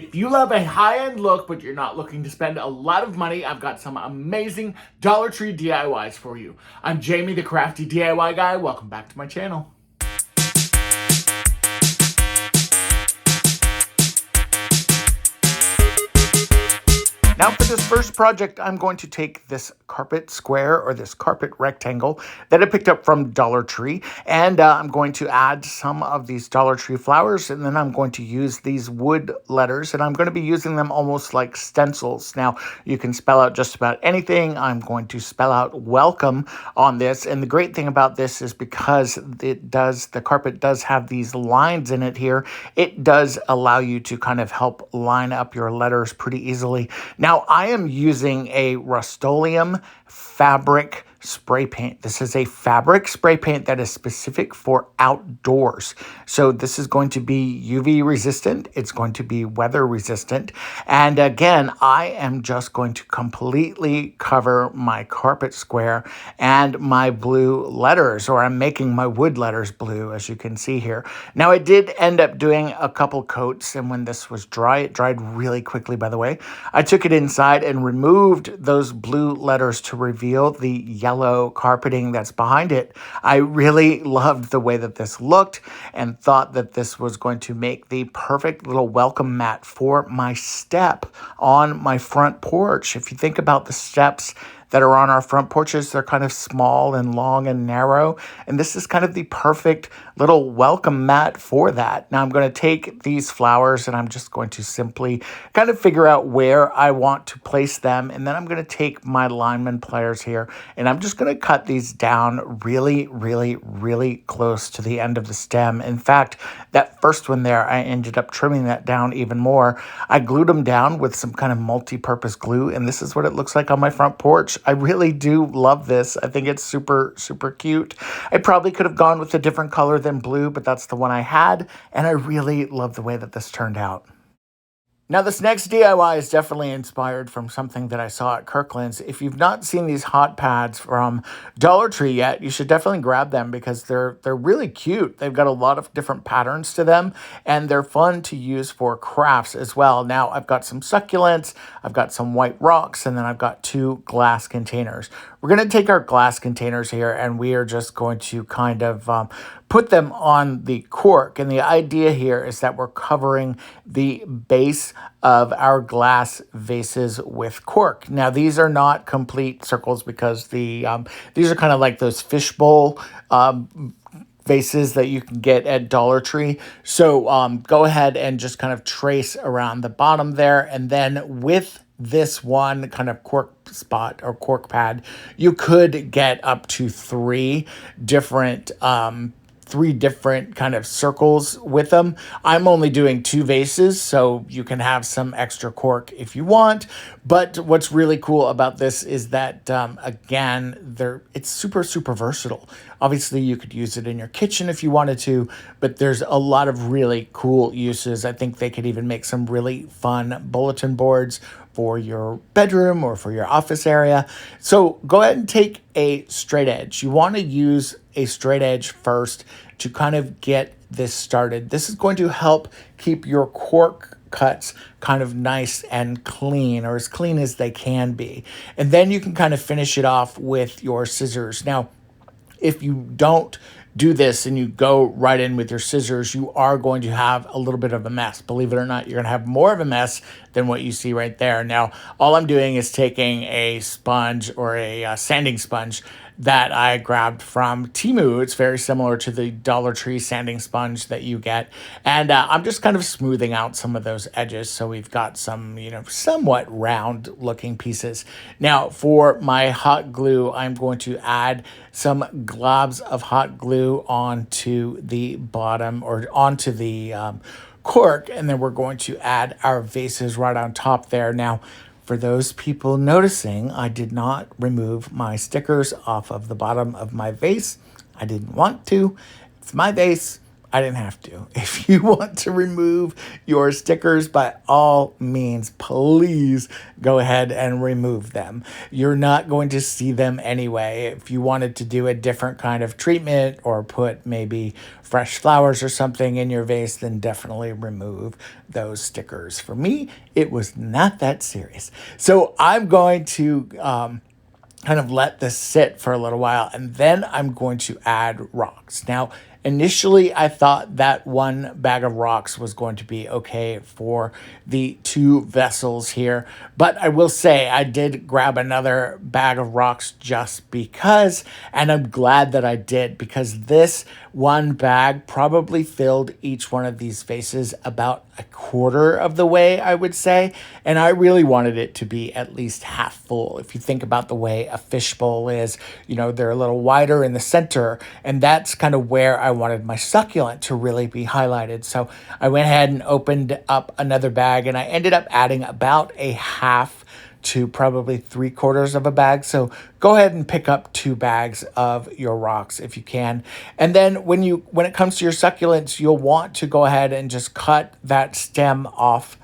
If you love a high-end look, but you're not looking to spend a lot of money, I've got some amazing Dollar Tree DIYs for you. I'm Jamie, the crafty DIY guy. Welcome back to my channel. Now for this first project, I'm going to take this carpet square or this carpet rectangle that I picked up from Dollar Tree, and I'm going to add some of these Dollar Tree flowers, and then I'm going to use these wood letters, and I'm going to be using them almost like stencils. Now, you can spell out just about anything. I'm going to spell out welcome on this, and the great thing about this is because the carpet does have these lines in it here, it does allow you to kind of help line up your letters pretty easily. Now, I am using a Rust-Oleum fabric spray paint. This is a fabric spray paint that is specific for outdoors. So this is going to be UV resistant. It's going to be weather resistant. And again, I am just going to completely cover my carpet square and my blue letters, or I'm making my wood letters blue, as you can see here. Now, I did end up doing a couple coats, and when this was dry, it dried really quickly, by the way. I took it inside and removed those blue letters to reveal the yellow carpeting that's behind it. I really loved the way that this looked and thought that this was going to make the perfect little welcome mat for my step on my front porch. If you think about the steps that are on our front porches, they're kind of small and long and narrow, and this is kind of the perfect little welcome mat for that. Now I'm going to take these flowers and I'm just going to simply kind of figure out where I want to place them, and then I'm going to take my lineman pliers here and I'm just going to cut these down really, really, really close to the end of the stem. In fact, that first one there, I ended up trimming that down even more. I glued them down with some kind of multi-purpose glue, and this is what it looks like on my front porch. I really do love this. I think it's super, super cute. I probably could have gone with a different color than blue, but that's the one I had, and I really love the way that this turned out. Now, this next DIY is definitely inspired from something that I saw at Kirkland's. If you've not seen these hot pads from Dollar Tree yet, you should definitely grab them because they're really cute. They've got a lot of different patterns to them, and they're fun to use for crafts as well. Now, I've got some succulents, I've got some white rocks, and then I've got 2 glass containers. We're going to take our glass containers here, and we are just going to kind of put them on the cork. And the idea here is that we're covering the base of our glass vases with cork. Now, these are not complete circles because these are kind of like those fishbowl vases that you can get at Dollar Tree. So go ahead and just kind of trace around the bottom there. And then with this one kind of cork spot or cork pad, you could get up to 3 different kind of circles with them. I'm only doing 2 vases, so you can have some extra cork if you want. But what's really cool about this is that, again, it's super, super versatile. Obviously, you could use it in your kitchen if you wanted to, but there's a lot of really cool uses. I think they could even make some really fun bulletin boards for your bedroom or for your office area. So go ahead and take a straight edge. You want to use a straight edge first to kind of get this started. This is going to help keep your cork cuts kind of nice and clean, or as clean as they can be. And then you can kind of finish it off with your scissors. Now, if you don't do this and you go right in with your scissors, you are going to have a little bit of a mess. Believe it or not, you're going to have more of a mess than what you see right there. Now, all I'm doing is taking a sponge or a sanding sponge that I grabbed from Temu. It's very similar to the Dollar Tree sanding sponge that you get. And I'm just kind of smoothing out some of those edges so we've got some, somewhat round looking pieces. Now, for my hot glue, I'm going to add some globs of hot glue onto the bottom or onto the cork, and then we're going to add our vases right on top there. Now, for those people noticing, I did not remove my stickers off of the bottom of my vase. I didn't want to. It's my vase. I didn't have to. If you want to remove your stickers, by all means, please go ahead and remove them. You're not going to see them anyway. If you wanted to do a different kind of treatment or put maybe fresh flowers or something in your vase, then definitely remove those stickers. For me, it was not that serious. So I'm going to kind of let this sit for a little while, and then I'm going to add rocks. Now, initially, I thought that one bag of rocks was going to be okay for the two vessels here, but I will say I did grab another bag of rocks just because, and I'm glad that I did, because this one bag probably filled each one of these vases about a quarter of the way, I would say, and I really wanted it to be at least half full. If you think about the way a fishbowl is, they're a little wider in the center, and that's kind of where I wanted my succulent to really be highlighted. So I went ahead and opened up another bag, and I ended up adding about a half to probably 3/4 of a bag. So go ahead and pick up 2 bags of your rocks if you can. And then when it comes to your succulents, you'll want to go ahead and just cut that stem off.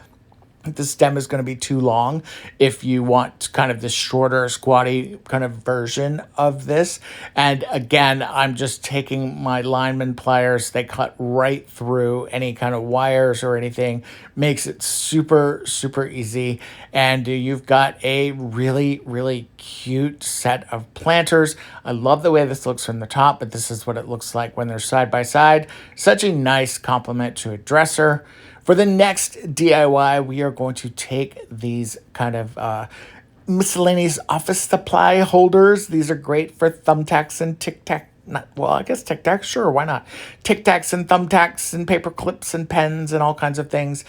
The stem is going to be too long if you want kind of the shorter, squatty kind of version of this. And again, I'm just taking my lineman pliers. They cut right through any kind of wires or anything. Makes it super, super easy. And you've got a really, really cute set of planters. I love the way this looks from the top, but this is what it looks like when they're side by side. Such a nice complement to a dresser. For the next DIY, we are going to take these kind of miscellaneous office supply holders. These are great for thumbtacks and Tic Tac. I guess Tic Tacs, sure, why not? Tic Tacs and thumbtacks and paper clips and pens and all kinds of things.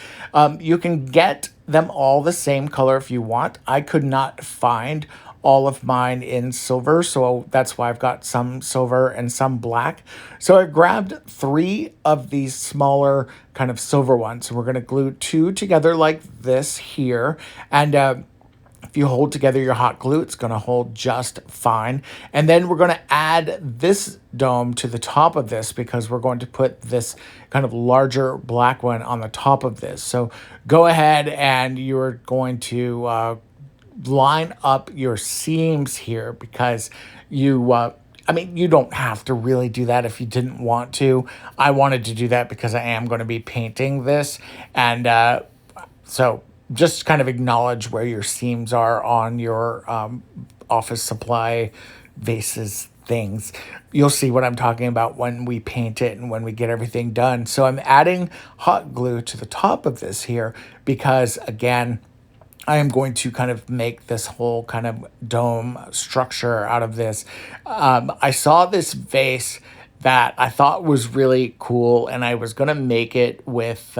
You can get them all the same color if you want. I could not find all of mine in silver, so that's why I've got some silver and some black. So I grabbed 3 of these smaller kind of silver ones. So we're going to glue 2 together like this here, and if you hold together your hot glue, it's going to hold just fine. And then we're going to add this dome to the top of this, because we're going to put this kind of larger black one on the top of this. So go ahead and you're going to line up your seams here, because you don't have to really do that if you didn't want to. I wanted to do that because I am going to be painting this, and so just kind of acknowledge where your seams are on your office supply vases things. You'll see what I'm talking about when we paint it and when we get everything done. So I'm adding hot glue to the top of this here because, again, I am going to kind of make this whole kind of dome structure out of this. I saw this vase that I thought was really cool, and I was going to make it with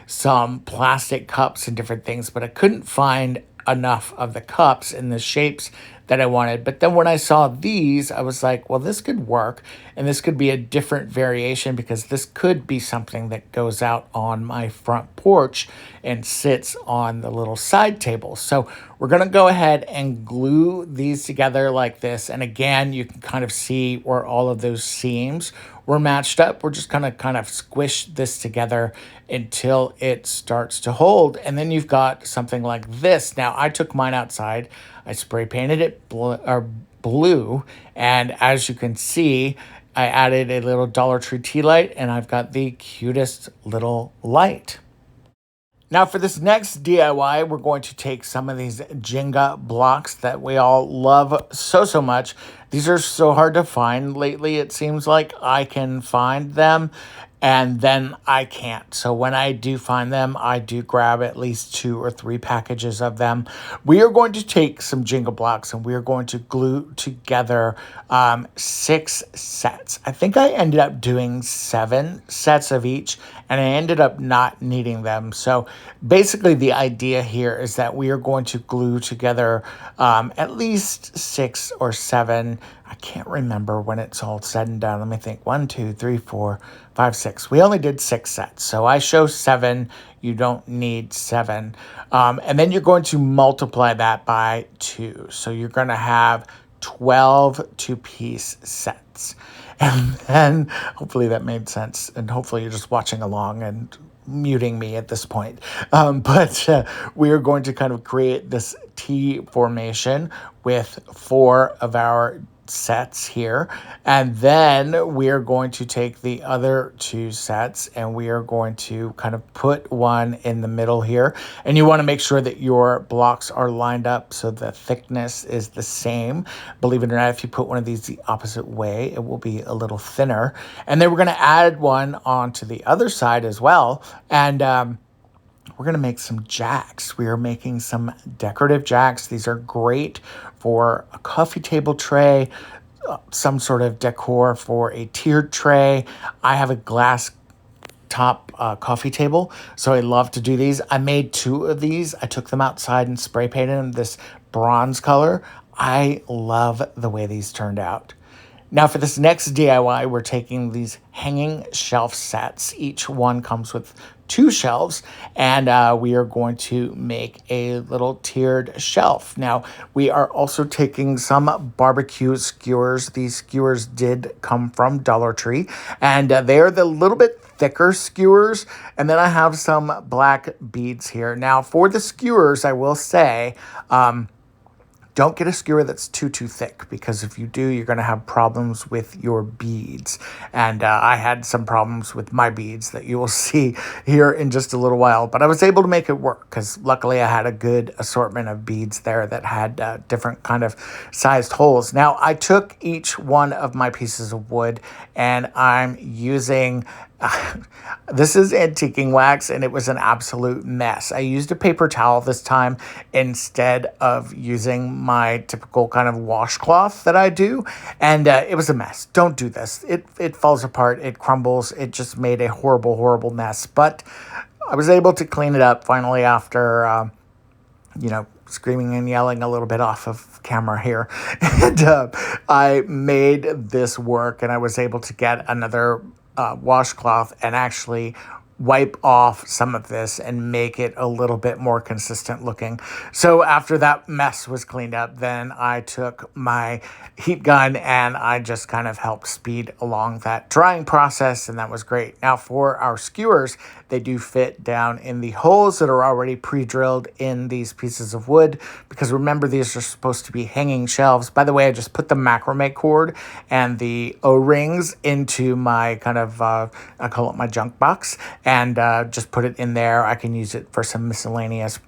some plastic cups and different things, but I couldn't find enough of the cups in the shapes that I wanted. But then when I saw these, I was like, well, this could work, and this could be a different variation, because this could be something that goes out on my front porch and sits on the little side table. So we're going to go ahead and glue these together like this. And again, you can kind of see where all of those seams were matched up. We're just going to kind of squish this together until it starts to hold. And then you've got something like this. Now, I took mine outside. I spray painted it blue. And as you can see, I added a little Dollar Tree tea light, and I've got the cutest little light. Now for this next DIY, we're going to take some of these Jenga blocks that we all love so much. These are so hard to find lately. It seems like I can find them and then I can't. So when I do find them, I do grab at least 2 or 3 packages of them. We are going to take some Jenga blocks and we are going to glue together 6 sets. I think I ended up doing 7 sets of each, and I ended up not needing them. So basically the idea here is that we are going to glue together at least 6 or 7. I can't remember when it's all said and done. Let me think. 1, 2, 3, 4, 5, 6. We only did 6 sets. So I show 7. You don't need 7. And then you're going to multiply that by 2. So you're going to have 12 two-piece sets. And then hopefully that made sense. And hopefully you're just watching along and muting me at this point. But we are going to kind of create this T formation with 4 of our sets here, and then we are going to take the other 2 sets and we are going to kind of put one in the middle here, and you want to make sure that your blocks are lined up so the thickness is the same. Believe it or not, if you put one of these the opposite way, it will be a little thinner. And then we're going to add one onto the other side as well, and we're going to make some jacks. We are making some decorative jacks. These are great for a coffee table tray, some sort of decor for a tiered tray. I have a glass top coffee table, so I love to do these. I made 2 of these. I took them outside and spray painted them this bronze color. I love the way these turned out. Now for this next DIY, we're taking these hanging shelf sets. Each one comes with 2 shelves, and we are going to make a little tiered shelf. Now, we are also taking some barbecue skewers. These skewers did come from Dollar Tree, and they are the little bit thicker skewers. And then I have some black beads here. Now, for the skewers, I will say, don't get a skewer that's too thick, because if you do, you're going to have problems with your beads. And I had some problems with my beads that you will see here in just a little while. But I was able to make it work because luckily I had a good assortment of beads there that had different kind of sized holes. Now, I took each one of my pieces of wood and I'm using... this is antiquing wax, and it was an absolute mess. I used a paper towel this time instead of using my typical kind of washcloth that I do, and it was a mess. Don't do this. It falls apart. It crumbles. It just made a horrible, horrible mess. But I was able to clean it up finally after, screaming and yelling a little bit off of camera here. And I made this work, and I was able to get another washcloth and actually wipe off some of this and make it a little bit more consistent looking. So after that mess was cleaned up, then I took my heat gun and I just kind of helped speed along that drying process, and that was great. Now for our skewers, they do fit down in the holes that are already pre-drilled in these pieces of wood, because remember, these are supposed to be hanging shelves. By the way, I just put the macrame cord and the O-rings into my kind of, I call it my junk box, and just put it in there. I can use it for some miscellaneous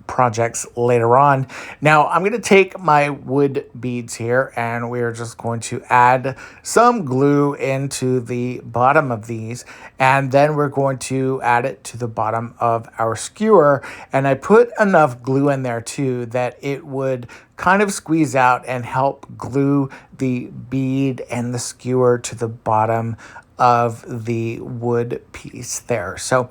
projects later on. Now I'm going to take my wood beads here, and we're just going to add some glue into the bottom of these, and then we're going to add it to the bottom of our skewer. And I put enough glue in there too that it would kind of squeeze out and help glue the bead and the skewer to the bottom of the wood piece there. So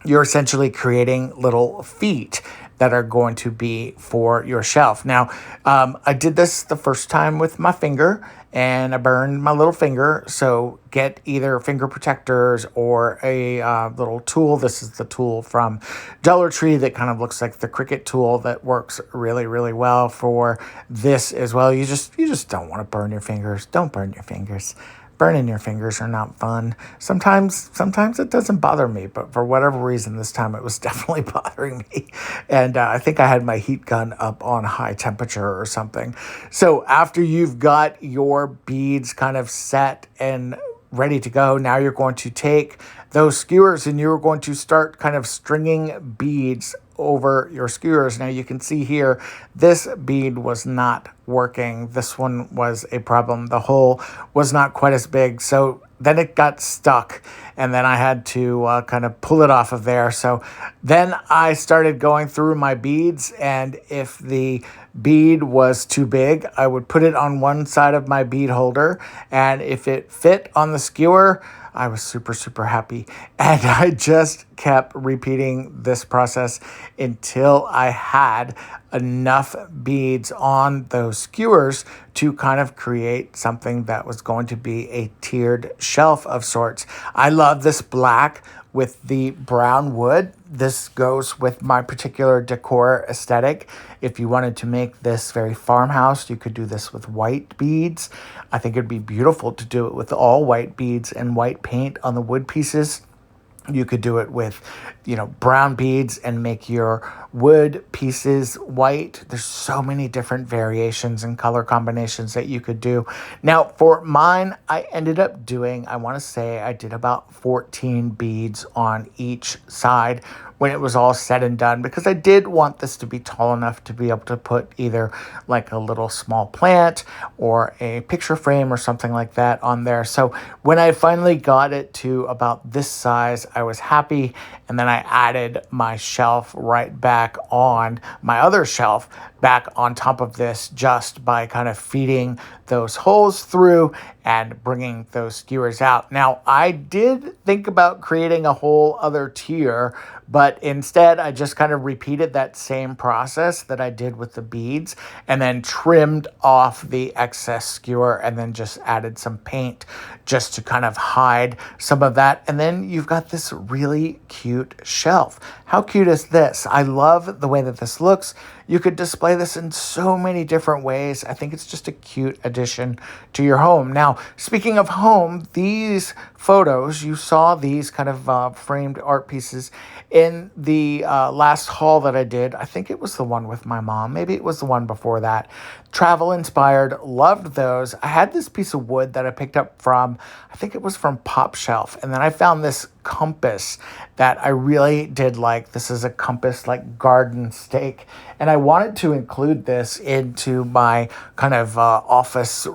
you're essentially creating little feet that are going to be for your shelf. Now, I did this the first time with my finger, and I burned my little finger. So get either finger protectors or a little tool. This is the tool from Dollar Tree that kind of looks like the Cricut tool that works really, really well for this as well. You just don't want to burn your fingers. Don't burn your fingers. Burning your fingers are not fun. Sometimes it doesn't bother me, but for whatever reason, this time it was definitely bothering me. And I think I had my heat gun up on high temperature or something. So after you've got your beads kind of set and ready to go, now you're going to take those skewers and you're going to start kind of stringing beads over your skewers. Now you can see here, this bead was not working. This one was a problem. The hole was not quite as big. So then it got stuck, and then I had to kind of pull it off of there. So then I started going through my beads, and if the bead was too big, I would put it on one side of my bead holder, and if it fit on the skewer, I was super, super happy. And I just kept repeating this process until I had enough beads on those skewers to kind of create something that was going to be a tiered shelf of sorts. I love this black with the brown wood. This goes with my particular decor aesthetic. If you wanted to make this very farmhouse, you could do this with white beads. I think it'd be beautiful to do it with all white beads and white paint on the wood pieces. You could do it with, brown beads and make your wood pieces white. There's so many different variations and color combinations that you could do. Now, for mine, I ended up doing, I want to say I did about 14 beads on each side when it was all said and done, because I did want this to be tall enough to be able to put either like a little small plant or a picture frame or something like that on there. So when I finally got it to about this size, I was happy. And then I added my shelf right back on, my other shelf back on top of this, just by kind of feeding those holes through and bringing those skewers out. Now, I did think about creating a whole other tier, but instead I just kind of repeated that same process that I did with the beads and then trimmed off the excess skewer and then just added some paint just to kind of hide some of that. And then you've got this really cute shelf. How cute is this? I love the way that this looks. You could display this in so many different ways. I think it's just a cute addition to your home. Now, speaking of home, these photos, you saw these kind of framed art pieces in the last haul that I did. I think it was the one with my mom. Maybe it was the one before that. Travel inspired, loved those. I had this piece of wood that I picked up from, I think it was from Pop Shelf. And then I found this compass that I really did like. This is a compass like garden stake. And I wanted to include this into my kind of office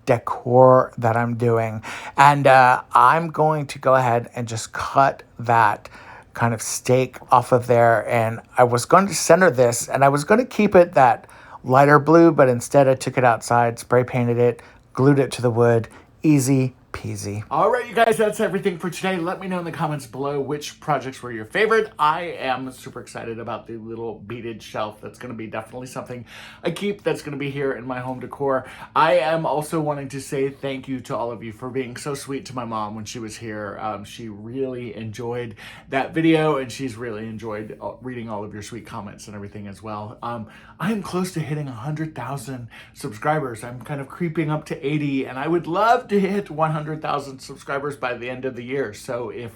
decor that I'm doing. And I'm going to go ahead and just cut that kind of stake off of there. And I was going to center this and I was going to keep it that lighter blue, but instead I took it outside, spray painted it, glued it to the wood. Easy peasy. All right, you guys, that's everything for today. Let me know in the comments below which projects were your favorite. I am super excited about the little beaded shelf. That's going to be definitely something I keep. That's going to be here in my home decor. I am also wanting to say thank you to all of you for being so sweet to my mom when she was here. She really enjoyed that video, and she's really enjoyed reading all of your sweet comments and everything as well. I am close to hitting 100,000 subscribers. I'm kind of creeping up to 80, and I would love to hit 100,000 subscribers by the end of the year. So if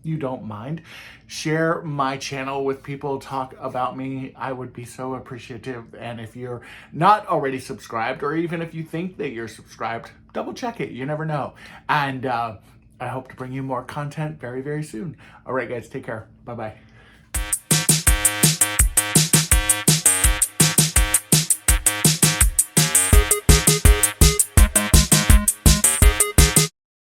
you don't mind, share my channel with people, talk about me. I would be so appreciative. And if you're not already subscribed, or even if you think that you're subscribed, double check it. You never know. And I hope to bring you more content very, very soon. All right, guys, take care. Bye-bye.